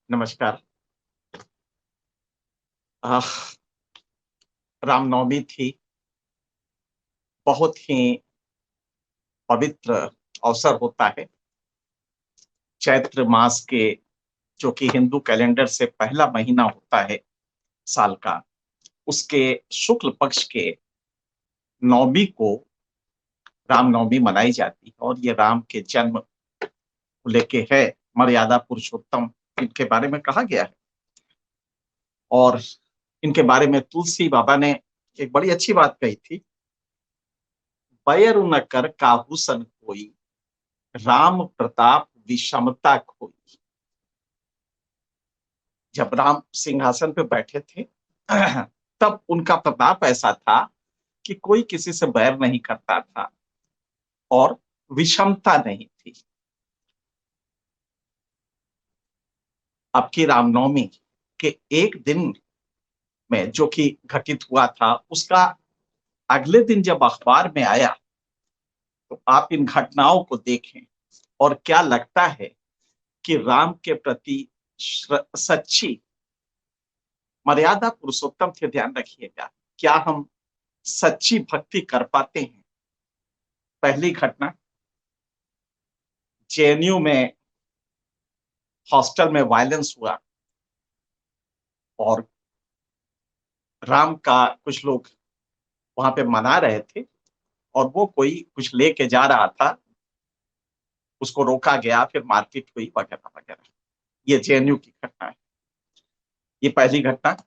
नमस्कार। आह, रामनवमी थी। बहुत ही पवित्र अवसर होता है। चैत्र मास के जो कि हिंदू कैलेंडर से पहला महीना होता है साल का, उसके शुक्ल पक्ष के नवमी को रामनवमी मनाई जाती है और ये राम के जन्म को लेके है। मर्यादा पुरुषोत्तम इनके बारे में कहा गया है और इनके बारे में तुलसी बाबा ने एक बड़ी अच्छी बात कही थी। बैर न कर काहू सन कोई, राम प्रताप विषमता खोई। जब राम सिंहासन पे बैठे थे तब उनका प्रताप ऐसा था कि कोई किसी से बैर नहीं करता था और विषमता नहीं थी। अब की रामनवमी के एक दिन में जो कि घटित हुआ था, उसका अगले दिन जब अखबार में आया तो आप इन घटनाओं को देखें और क्या लगता है कि राम के प्रति सच्ची मर्यादा पुरुषोत्तम थे। ध्यान रखिएगा, क्या हम सच्ची भक्ति कर पाते हैं? पहली घटना, जेएनयू में हॉस्टल में वायलेंस हुआ और राम का कुछ लोग वहां पे मना रहे थे और वो कोई कुछ लेके जा रहा था, उसको रोका गया, फिर मारपीट हुई वगैरह वगैरह। ये जेएनयू की घटना है। ये पहली घटना।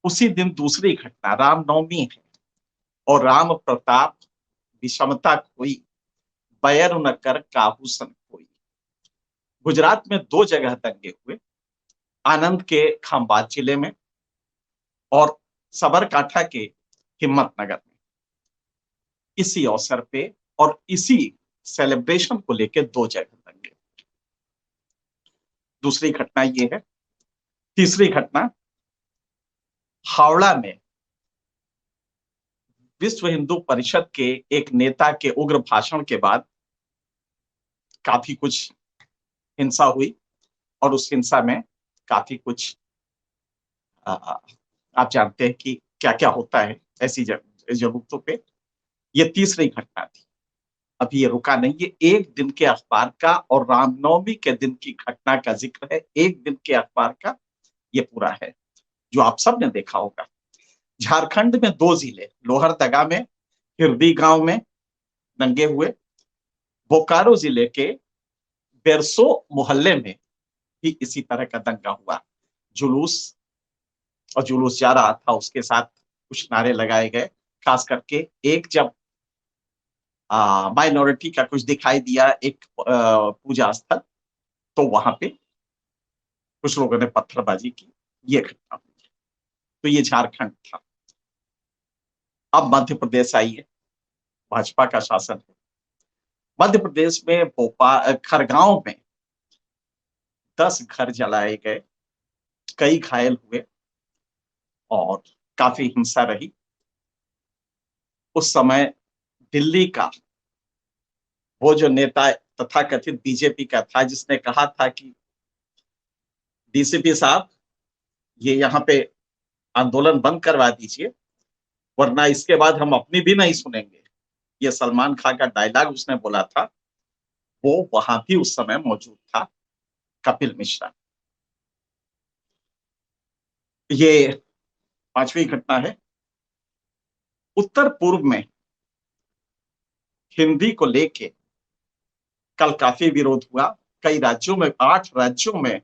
उसी दिन दूसरी घटना, रामनवमी है और राम प्रताप विषमता खोई, बैर न कर काहू सन कोई। गुजरात में दो जगह दंगे हुए, आनंद के खंभात जिले में और साबरकांठा के हिम्मतनगर में। इसी अवसर पे और इसी सेलिब्रेशन को लेकर दो जगह दंगे। दूसरी घटना ये है। तीसरी घटना, हावड़ा में विश्व हिंदू परिषद के एक नेता के उग्र भाषण के बाद काफी कुछ हिंसा हुई और उस हिंसा में काफी कुछ आप जानते हैं कि क्या क्या होता है ऐसी जरूरतों पे। ये तीसरी घटना थी। अभी ये रुका नहीं, ये एक दिन के अखबार का और रामनवमी के दिन की घटना का जिक्र है। एक दिन के अखबार का ये पूरा है जो आप सब ने देखा होगा। झारखंड में दो जिले, लोहरदगा में, हिरदी गांव में दंगे हुए। बोकारो जिले के बेरसो मोहल्ले में भी इसी तरह का दंगा हुआ। जुलूस और जुलूस जा रहा था, उसके साथ कुछ नारे लगाए गए। खास करके एक जब माइनॉरिटी का कुछ दिखाई दिया, एक पूजा स्थल, तो वहां पे कुछ लोगों ने पत्थरबाजी की। ये घटना हुई। तो ये झारखंड था। अब मध्य प्रदेश आइए, भाजपा का शासन है मध्य प्रदेश में। भोपाल खरगांव में 10 घर जलाए गए, कई घायल हुए और काफी हिंसा रही। उस समय दिल्ली का वो जो नेता तथाकथित बीजेपी का था, जिसने कहा था कि डीसीपी साहब, ये यहाँ पे आंदोलन बंद करवा दीजिए वरना इसके बाद हम अपनी भी नहीं सुनेंगे। ये सलमान खान का डायलॉग उसने बोला था। वो वहां भी उस समय मौजूद था, कपिल मिश्रा। ये पांचवी घटना है। उत्तर पूर्व में हिंदी को लेके कल काफी विरोध हुआ। कई राज्यों में, 8 राज्यों में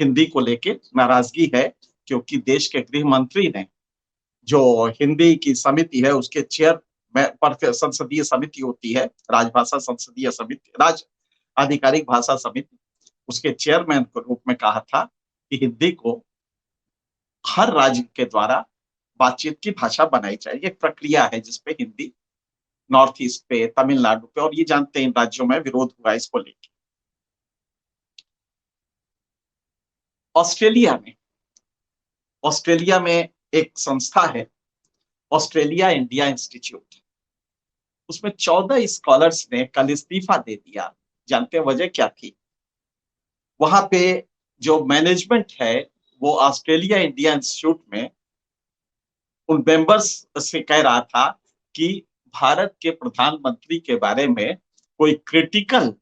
हिंदी को लेके नाराजगी है, क्योंकि देश के गृह मंत्री ने जो हिंदी की समिति है उसके चेयर में पर संसदीय समिति होती है, राजभाषा संसदीय समिति, राज आधिकारिक भाषा समिति, उसके चेयरमैन के रूप में कहा था कि हिंदी को हर राज्य के द्वारा बातचीत की भाषा बनाई जाए। एक प्रक्रिया है जिसपे हिंदी नॉर्थ ईस्ट पे, तमिलनाडु पे और ये जानते हैं इन राज्यों में विरोध हुआ इसको लेकर। ऑस्ट्रेलिया में ऑस्ट्रेलिया में एक संस्था है, ऑस्ट्रेलिया इंडिया इंस्टीट्यूट। उसमें 14 स्कॉलर्स ने कल इस्तीफा दे दिया। जानते हैं वजह क्या थी? वहां पे जो मैनेजमेंट है वो ऑस्ट्रेलिया इंडिया इंस्टीट्यूट में उन मेंबर्स से कह रहा था कि भारत के प्रधानमंत्री के बारे में कोई क्रिटिकल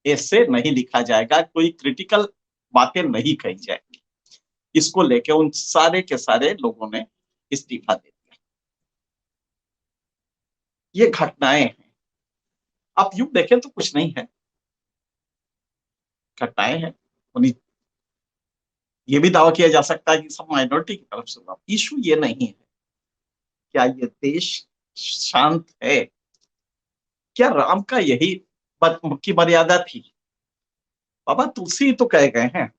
ऐसे नहीं लिखा जाएगा, कोई क्रिटिकल बातें नहीं कही जाएंगी। इसको लेके उन सारे के सारे लोगों ने इस्तीफा दे दिया। ये घटनाएं हैं। आप यूं देखें तो कुछ नहीं है, घटनाएं हैं। उन्हीं ये भी दावा किया जा सकता है कि सब माइनॉरिटी की तरफ से हुआ। इशू ये नहीं है क्या ये देश शांत है, क्या राम का यही की मर्यादा थी। बाबा तुलसी तो कह गए हैं,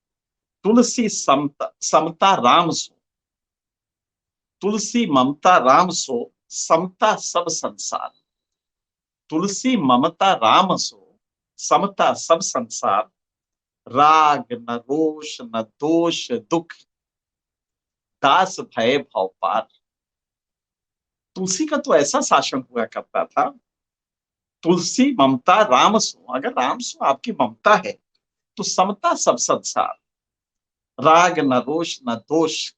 तुलसी समता समता राम सो, तुलसी ममता राम सो, समता सब संसार। तुलसी ममता राम सो, समता सब संसार। राग न रोष न दोष दुख, दास भय भव पार। तुलसी का तो ऐसा शासन हुआ करता था, तुलसी ममता राम सो, अगर राम सो आपकी ममता है तो समता सब संसार। राग न रोष न दोष।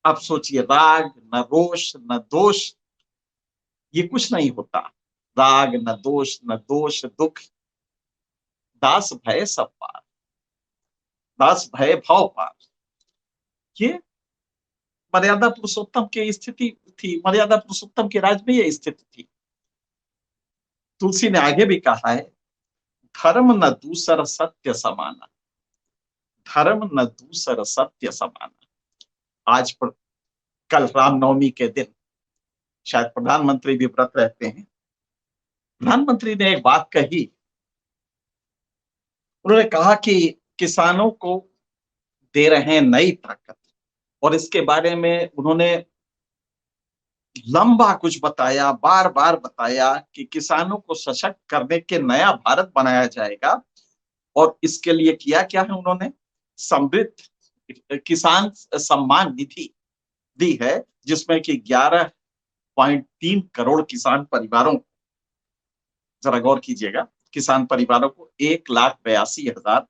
आप सोचिए, राग न रोष न दोष, ये कुछ नहीं होता। राग न दोष दुख, दास भय सब पार, दास भय भव पार। ये मर्यादा पुरुषोत्तम की स्थिति थी, मर्यादा पुरुषोत्तम के राज में ये स्थिति थी। तुलसी ने आगे भी कहा है, धर्म न दूसर सत्य समाना, धर्म न दूसर सत्य समाना। आज कल रामनवमी के दिन शायद प्रधानमंत्री भी व्रत रहते हैं। प्रधानमंत्री ने एक बात कही, उन्होंने कहा कि किसानों को दे रहे हैं नई ताकत, और इसके बारे में उन्होंने लंबा कुछ बताया, बार बार बताया कि किसानों को सशक्त करने के नया भारत बनाया जाएगा। और इसके लिए किया क्या है उन्होंने, समृद्ध किसान सम्मान निधि दी है, जिसमें कि 11.3 करोड़ किसान परिवारों, जरा गौर कीजिएगा, किसान परिवारों को 1,82,000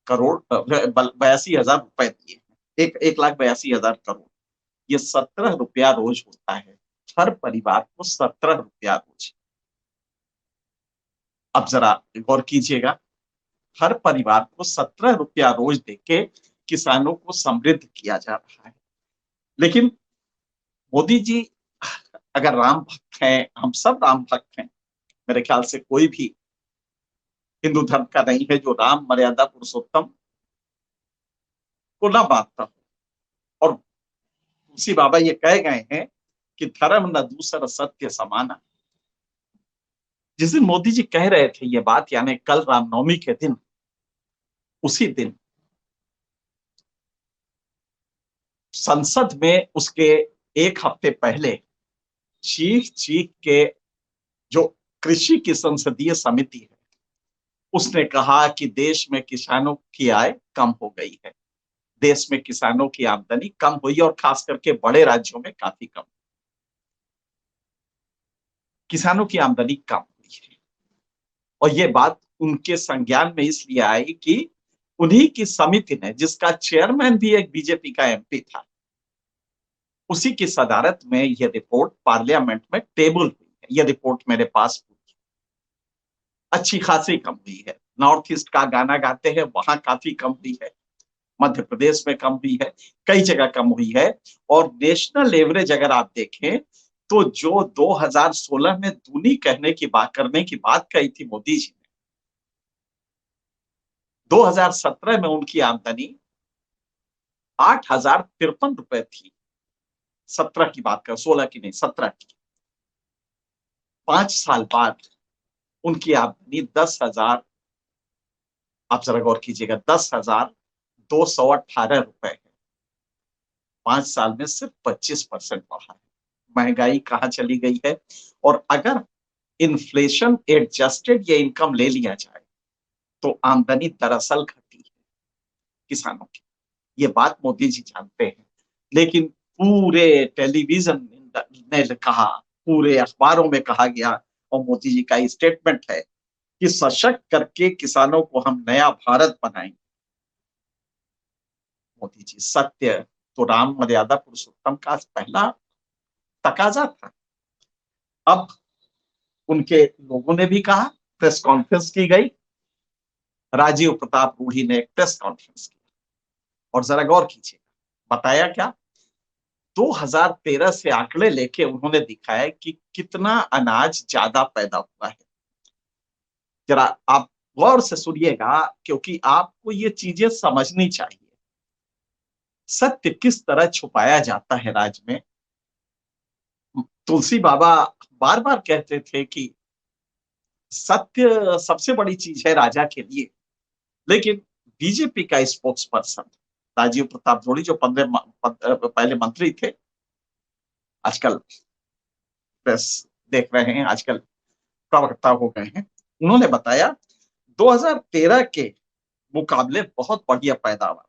करोड़ 82,000 रुपए दिए। 1,82,000 करोड़, ये 17 रुपया रोज होता है, हर परिवार को 17 रुपया रोज। अब जरा गौर कीजिएगा, हर परिवार को 17 रुपया रोज देके किसानों को समृद्ध किया जा रहा है। लेकिन मोदी जी अगर राम भक्त हैं, हम सब राम भक्त हैं, मेरे ख्याल से कोई भी हिंदू धर्म का नहीं है जो राम मर्यादा पुरुषोत्तम को ना मानता हो। और तुलसी बाबा ये कह गए हैं कि धर्म न दूसरा सत्य समाना। जिस दिन मोदी जी कह रहे थे ये बात, यानी कल रामनवमी के दिन, उसी दिन संसद में उसके एक हफ्ते पहले चीख चीख के जो कृषि की संसदीय समिति है, उसने कहा कि देश में किसानों की आय कम हो गई है, देश में किसानों की आमदनी कम हुई, और खास करके बड़े राज्यों में काफी कम, किसानों की आमदनी कम हुई है। और ये बात उनके संज्ञान में इसलिए आई कि उन्हीं की समिति ने, जिसका चेयरमैन भी एक बीजेपी का एमपी था, उसी की सदारत में यह रिपोर्ट पार्लियामेंट में टेबल हुई है। यह रिपोर्ट मेरे पास अच्छी खासी कम हुई है। नॉर्थ ईस्ट का गाना गाते हैं, वहां काफी कम हुई है, मध्य प्रदेश में कम हुई है, कई जगह कम हुई है। और नेशनल एवरेज अगर आप देखें तो जो 2016 में दूनी करने की बात कही थी मोदी जी ने, 2017 में उनकी आमदनी 8,053 रुपए थी। 17 की बात कर, 16 की नहीं, 17 की। 5 साल बाद उनकी आमदनी 10,000, आप जरा गौर कीजिएगा, 10,218 रुपए है। 5 साल में सिर्फ 25% बढ़ा है। महंगाई कहाँ चली गई है। और अगर इन्फ्लेशन एडजस्टेड ये इनकम ले लिया जाए तो आमदनी दरअसल घटी है किसानों की। ये बात मोदी जी जानते हैं, लेकिन पूरे टेलीविजन ने कहा, पूरे अखबारों में कहा गया, और मोदी जी का स्टेटमेंट है कि सशक्त करके किसानों को हम नया भारत बनाएंगे। मोदी जी, सत्य तो राम मर्यादा पुरुषोत्तम का पहला तकाजा था। अब उनके लोगों ने भी कहा, प्रेस कॉन्फ्रेंस की गई, राजीव प्रताप रूढ़ी ने एक प्रेस कॉन्फ्रेंस की और जरा गौर कीजिए, बताया क्या, 2013 से आंकड़े लेके उन्होंने दिखाया कि कितना अनाज ज्यादा पैदा हुआ है। जरा आप गौर से सुनिएगा, क्योंकि आपको ये चीजें समझनी चाहिए। सत्य किस तरह छुपाया जाता है राज्य में। तुलसी बाबा बार बार कहते थे कि सत्य सबसे बड़ी चीज है राजा के लिए, लेकिन बीजेपी का स्पोक्स पर्सन राजीव प्रताप रूढ़ी, जो 15 पहले मंत्री थे, आजकल प्रेस देख रहे हैं, आजकल प्रवक्ता हो गए हैं, उन्होंने बताया 2013 के मुकाबले बहुत बढ़िया पैदावार।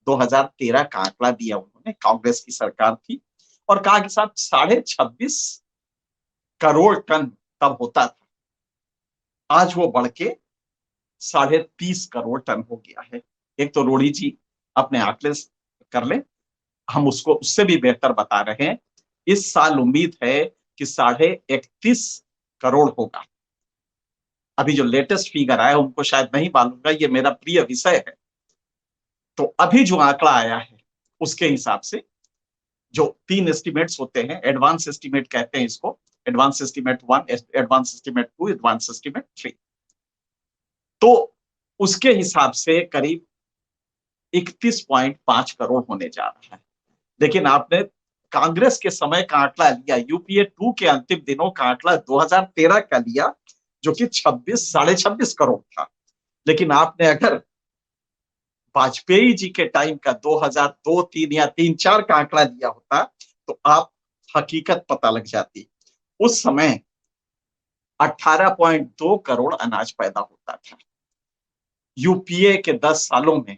2013 का आंकड़ा दिया उन्होंने, कांग्रेस की सरकार थी, और कहा कि साहब 26.5 करोड़ टन तब होता था, आज वो बढ़ के 30.5 करोड़ टन हो गया है। एक तो रूढ़ी जी अपने आंकड़े कर ले, हम उसको उससे भी बेहतर बता रहे हैं। इस साल उम्मीद है कि 31.5 करोड़ होगा। अभी जो लेटेस्ट फिगर आया उनको शायद नहीं मालूंगा, ये मेरा प्रिय विषय है। तो अभी जो आंकड़ा आया है उसके हिसाब से, जो 3 एस्टिमेट्स होते हैं, एडवांस एस्टिमेट कहते हैं इसको, advance estimate 1, advance estimate 2, advance estimate 3, तो उसके हिसाब से करीब 31.5 करोड़ होने जा रहा है। लेकिन आपने कांग्रेस के समय का आंकड़ा लिया, यूपीए 2 के अंतिम दिनों का आंकड़ा 2013 का लिया, जो कि 26.5 करोड़ था। लेकिन आपने अगर वाजपेयी जी के टाइम का 2002, 3 या 3-4 का आंकड़ा लिया होता तो आप हकीकत पता लग जाती। उस समय 18.2 करोड़ अनाज पैदा होता था। यूपीए के 10 सालों में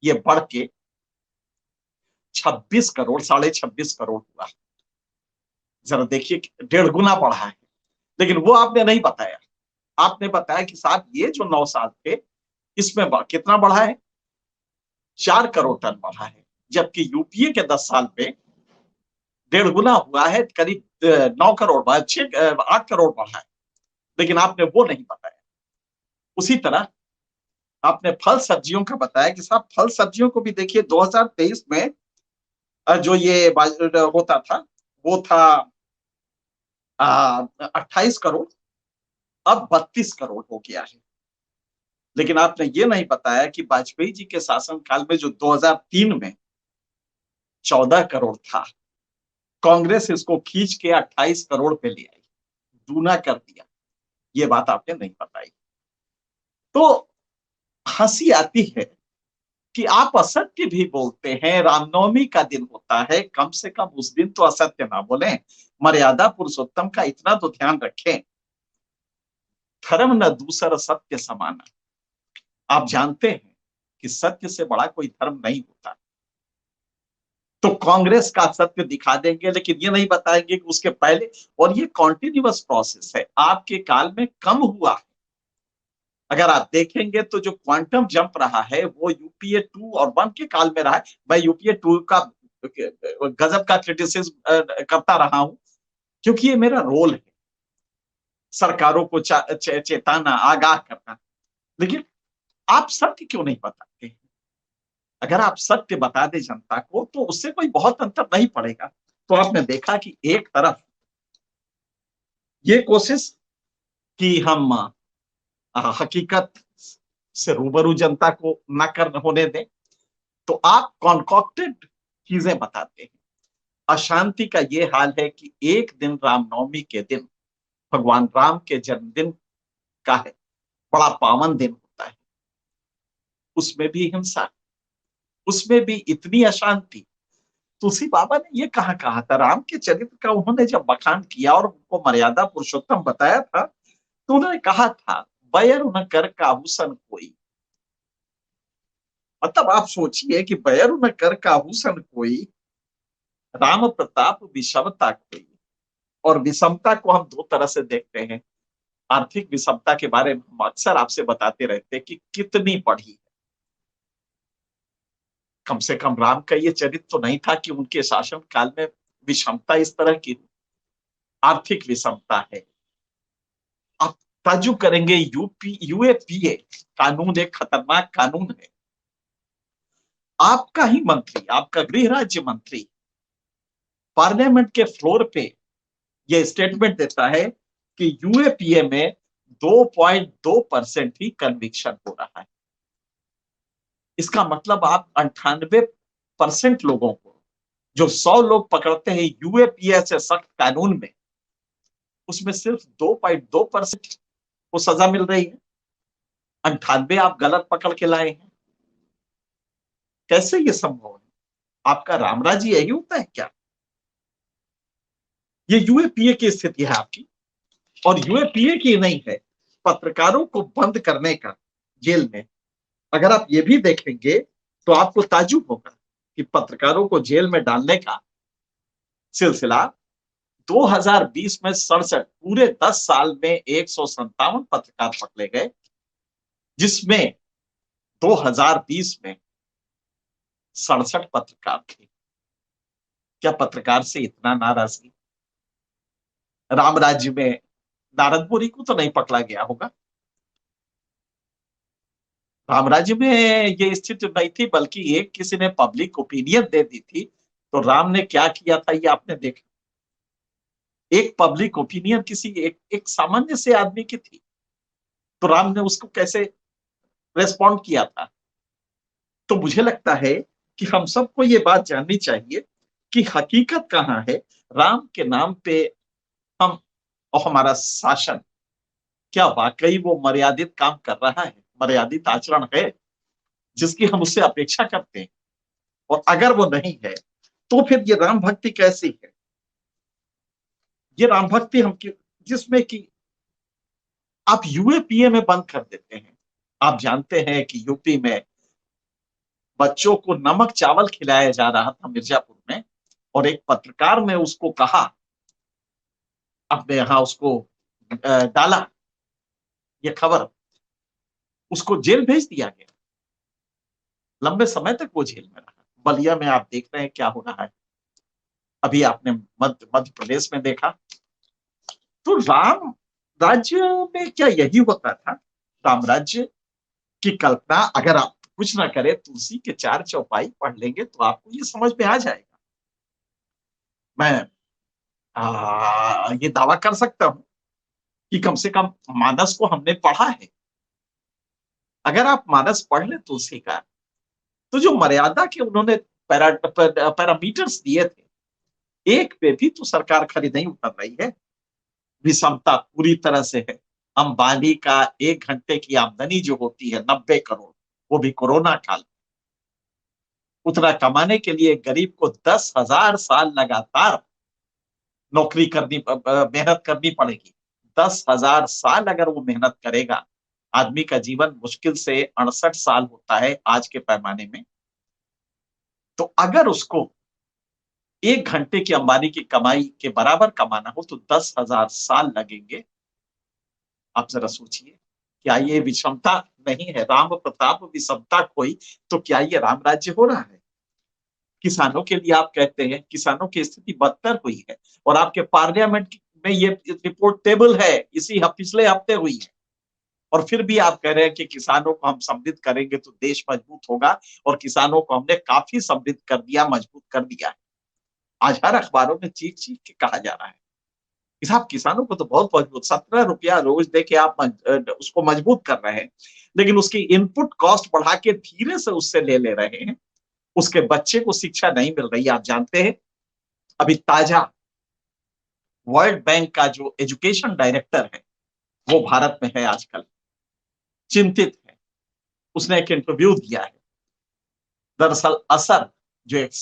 ये बढ़ के 26 करोड़, 26.5 करोड़ हुआ। जरा देखिए, 1.5 गुना बढ़ा है। लेकिन वो आपने नहीं बताया। आपने बताया कि साहब ये जो 9 साल थे, इसमें कितना बढ़ा है, 4 करोड़ टन बढ़ा है, जबकि यूपीए के 10 साल में 1.5 गुना हुआ है, करीब 9 करोड़, 8 करोड़ बढ़ा है। लेकिन आपने वो नहीं बताया। उसी तरह आपने फल सब्जियों का बताया कि साहब फल सब्जियों को भी देखिए, 2023 में जो ये होता था वो था 28 करोड़, अब 32 करोड़ हो गया है। लेकिन आपने ये नहीं बताया कि वाजपेयी जी के शासनकाल में जो 2003 में 14 करोड़ था, कांग्रेस इसको खींच के 28 करोड़ पे ले आई, दूना कर दिया। ये बात आपने नहीं बताई। तो हंसी आती है कि आप असत्य भी बोलते हैं। रामनवमी का दिन होता है, कम से कम उस दिन तो असत्य ना बोलें। मर्यादा पुरुषोत्तम का इतना तो ध्यान रखें। धर्म न दूसर सत्य समाना। आप जानते हैं कि सत्य से बड़ा कोई धर्म नहीं होता। तो कांग्रेस का सत्य दिखा देंगे, लेकिन ये नहीं बताएंगे कि उसके पहले, और ये कॉन्टिन्यूअस प्रोसेस है, आपके काल में कम हुआ है। अगर आप देखेंगे तो जो क्वांटम जंप रहा है वो यूपीए 2 और 1 के काल में रहा है। मैं यूपीए 2 का गजब का क्रिटिसिज्म करता रहा हूं, क्योंकि ये मेरा रोल है, सरकारों को चेताना, आगाह करना। लेकिन आप सत्य क्यों नहीं बताते? अगर आप सत्य बता दे जनता को तो उससे कोई बहुत अंतर नहीं पड़ेगा। तो आपने देखा कि एक तरफ ये कोशिश कि हम हकीकत से रूबरू जनता को न कर होने दें, तो आप कॉन्कॉक्टेड चीजें बताते हैं। अशांति का ये हाल है कि एक दिन रामनवमी के दिन भगवान राम के जन्मदिन का है, बड़ा पावन दिन होता है, उसमें भी हिंसा, उसमें भी इतनी अशांति। तुलसी बाबा ने ये कहा था, राम के चरित्र का उन्होंने जब बखान किया और उनको मर्यादा पुरुषोत्तम बताया था, तो उन्होंने कहा था, बैर न कर काहूसन कोई। मतलब आप सोचिए कि बैर न कर काहूसन कोई, राम प्रताप विषमता कोई। और विषमता को हम दो तरह से देखते हैं। आर्थिक विषमता के बारे में हम अक्सर आपसे बताते रहते हैं कि कितनी बढ़ी है। कम से कम राम का ये चरित्र तो नहीं था कि उनके शासन काल में विषमता इस तरह की, आर्थिक विषमता है। आप ताज्जुब करेंगे, यूएपीए कानून एक खतरनाक कानून है। आपका ही मंत्री, आपका गृह राज्य मंत्री पार्लियामेंट के फ्लोर पे यह स्टेटमेंट देता है कि यूएपीए में 2.2% ही कन्विक्शन हो रहा है। इसका मतलब आप 98% लोगों को, जो 100 लोग पकड़ते हैं यूएपीए से सख्त कानून में, उसमें सिर्फ 2.2% को सजा मिल रही है। 98 आप गलत पकड़ के लाए हैं। कैसे ये संभव है? आपका रामराज्य यही होता है क्या? ये यूएपीए की स्थिति है आपकी। और यूएपीए की नहीं है, पत्रकारों को बंद करने का जेल में। अगर आप ये भी देखेंगे तो आपको ताज्जुब होगा कि पत्रकारों को जेल में डालने का सिलसिला 2020 में 67, पूरे 10 साल में 157 पत्रकार पकड़े गए, जिसमें 2020 में 67 पत्रकार थे। क्या पत्रकार से इतना नाराजगी? राम राज्य में नारदपुरी को तो नहीं पकड़ा गया होगा। राम राज्य में ये स्थिति नहीं थी, बल्कि एक किसी ने पब्लिक ओपिनियन दे दी थी। तो राम ने क्या किया था ये आपने देखा। एक पब्लिक ओपिनियन किसी एक सामान्य से आदमी की थी, तो राम ने उसको कैसे रेस्पॉन्ड किया था। तो मुझे लगता है कि हम सबको ये बात जाननी चाहिए कि हकीकत कहाँ है। राम के नाम पे हम और हमारा शासन, क्या वाकई वो मर्यादित काम कर रहा है, मर्यादित आचरण है जिसकी हम उससे अपेक्षा करते हैं? और अगर वो नहीं है तो फिर ये राम भक्ति कैसी है? ये राम भक्ति हम जिसमें कि आप यूएपीए में बंद कर देते हैं। आप जानते हैं कि यूपी में बच्चों को नमक चावल खिलाया जा रहा था मिर्जापुर में, और एक पत्रकार ने उसको कहा, अपने यहां उसको डाला ये खबर, उसको जेल भेज दिया गया। लंबे समय तक वो जेल में रहा। बलिया में आप देख रहे हैं क्या हो रहा है। अभी आपने मध्य प्रदेश में देखा। तो राम राज्य में क्या यही होता था? राम राज्य की कल्पना अगर आप कुछ ना करें, तुलसी के 4 चौपाई पढ़ लेंगे तो आपको ये समझ में आ जाएगा। मैं ये दावा कर सकता हूं कि कम से कम मानस को हमने पढ़ा है। अगर आप मानस पढ़ ले तुलसी का, तो जो मर्यादा के उन्होंने पैरामीटर्स दिए थे, एक पे भी तो सरकार खरी नहीं उतर रही है। विषमता पूरी तरह से है। अंबानी का 1 घंटे की आमदनी जो होती है 90 करोड़, वो भी कोरोना काल, उतना कमाने के लिए गरीब को 10,000 साल लगातार नौकरी करनी, मेहनत करनी पड़ेगी। 10,000 साल अगर वो मेहनत करेगा, आदमी का जीवन मुश्किल से 68 साल होता है आज के पैमाने में। तो अगर उसको 1 घंटे की अंबानी की कमाई के बराबर कमाना हो तो 10,000 साल लगेंगे। आप जरा सोचिए, क्या ये विषमता नहीं है? राम प्रताप विषमता कोई, तो क्या ये राम राज्य हो रहा है? किसानों के लिए आप कहते हैं किसानों की स्थिति बदतर हुई है, और आपके पार्लियामेंट में ये रिपोर्ट टेबल है, पिछले हफ्ते हुई है, और फिर भी आप कह रहे हैं कि किसानों को हम समृद्ध करेंगे तो देश मजबूत होगा, और किसानों को हमने काफी समृद्ध कर दिया, मजबूत कर दिया है। आज हर अखबारों में चीख चीख के कहा जा रहा है कि साहब किसानों को तो बहुत मजबूत, 17 रुपया रोज दे के आप उसको मजबूत कर रहे हैं, लेकिन उसकी इनपुट कॉस्ट बढ़ा के धीरे से उससे ले रहे हैं। उसके बच्चे को शिक्षा नहीं मिल रही। आप जानते हैं, अभी ताजा वर्ल्ड बैंक का जो एजुकेशन डायरेक्टर है वो भारत में है आजकल, चिंतित है। उसने एक इंटरव्यू दिया है। दरअसल असर जो एक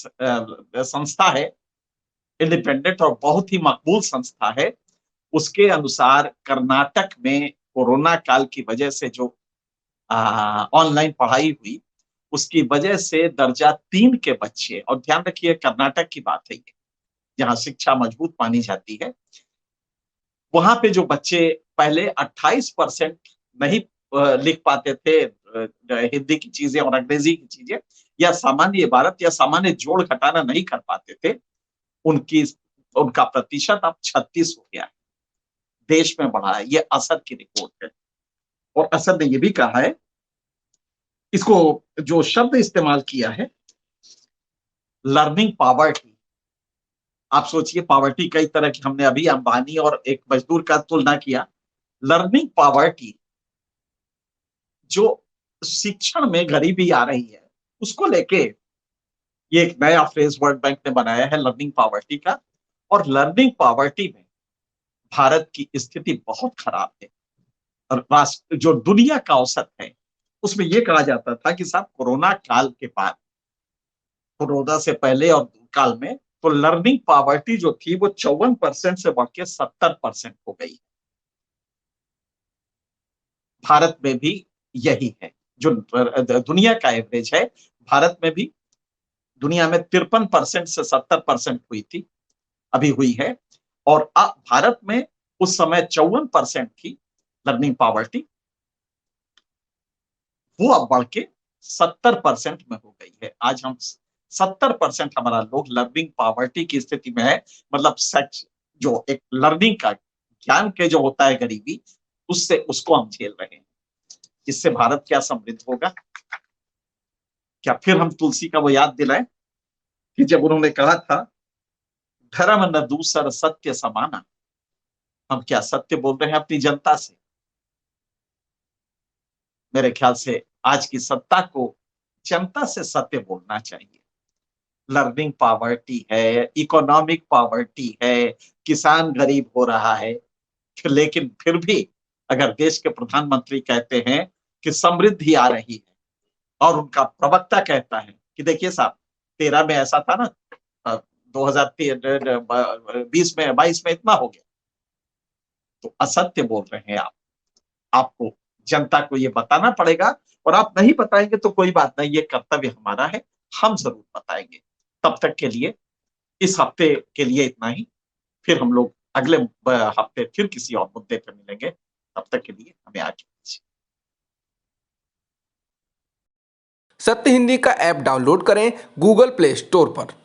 संस्था है, इंडिपेंडेंट और बहुत ही मकबूल संस्था है, उसके अनुसार कर्नाटक में कोरोना काल की वजह से जो ऑनलाइन पढ़ाई हुई, उसकी वजह से दर्जा 3 के बच्चे, और ध्यान रखिए कर्नाटक की बात है ये, जहां शिक्षा मजबूत मानी जाती है, वहां पे जो बच्चे पहले 28% नहीं लिख पाते थे हिंदी की चीजें और अंग्रेजी की चीजें या सामान्य इबारत या सामान्य जोड़ घटाना नहीं कर पाते थे, उनकी उनका प्रतिशत अब 36 हो गया है, देश में बढ़ा है। ये असद की रिपोर्ट है। और असद ने यह भी कहा है, इसको जो शब्द इस्तेमाल किया है, लर्निंग पॉवर्टी। आप सोचिए, पॉवर्टी कई तरह की, हमने अभी अंबानी और एक मजदूर का तुलना किया। लर्निंग पॉवर्टी, जो शिक्षण में गरीबी आ रही है, उसको लेके ये एक नया फ्रेज वर्ल्ड बैंक ने बनाया है, लर्निंग पॉवर्टी का। और लर्निंग पॉवर्टी में भारत की स्थिति बहुत खराब है। और राष्ट्र जो दुनिया का औसत है, उसमें यह कहा जाता था कि साहब कोरोना काल के बाद, कोरोना से पहले और काल में, तो लर्निंग पॉवर्टी जो थी वो 54% से बढ़ के 70% हो गई। भारत में भी यही है, जो दुनिया का एवरेज है। भारत में भी दुनिया में 53% से 70% हुई थी, अभी हुई है। और भारत में उस समय 54% थी लर्निंग पॉवर्टी, वो अब बढ़ के 70% में हो गई है। आज हम 70% हमारा लोग लर्निंग पॉवर्टी की स्थिति में है। मतलब सच, जो एक लर्निंग का ज्ञान के जो होता है गरीबी, उससे उसको हम झेल रहे हैं। इससे भारत क्या समृद्ध होगा? क्या फिर हम तुलसी का वो याद दिलाएं कि जब उन्होंने कहा था, धर्म न दूसर सत्य समाना। हम क्या सत्य बोल रहे हैं अपनी जनता से? मेरे ख्याल से आज की सत्ता को जनता से सत्य बोलना चाहिए। लर्निंग पॉवर्टी है, इकोनॉमिक पॉवर्टी है, किसान गरीब हो रहा है, लेकिन फिर भी अगर देश के प्रधानमंत्री कहते हैं कि समृद्धि आ रही है, और उनका प्रवक्ता कहता है कि देखिए साहब, 13 में ऐसा था ना, 2020 में 22 में इतना हो गया, तो असत्य बोल रहे हैं आप। आपको जनता को ये बताना पड़ेगा, और आप नहीं बताएंगे तो कोई बात नहीं, ये कर्तव्य हमारा है, हम जरूर बताएंगे। तब तक के लिए, इस हफ्ते के लिए इतना ही। फिर हम लोग अगले हफ्ते फिर किसी और मुद्दे पर मिलेंगे। तब तक के लिए हमें आज सत्य हिंदी का ऐप डाउनलोड करें गूगल प्ले स्टोर पर।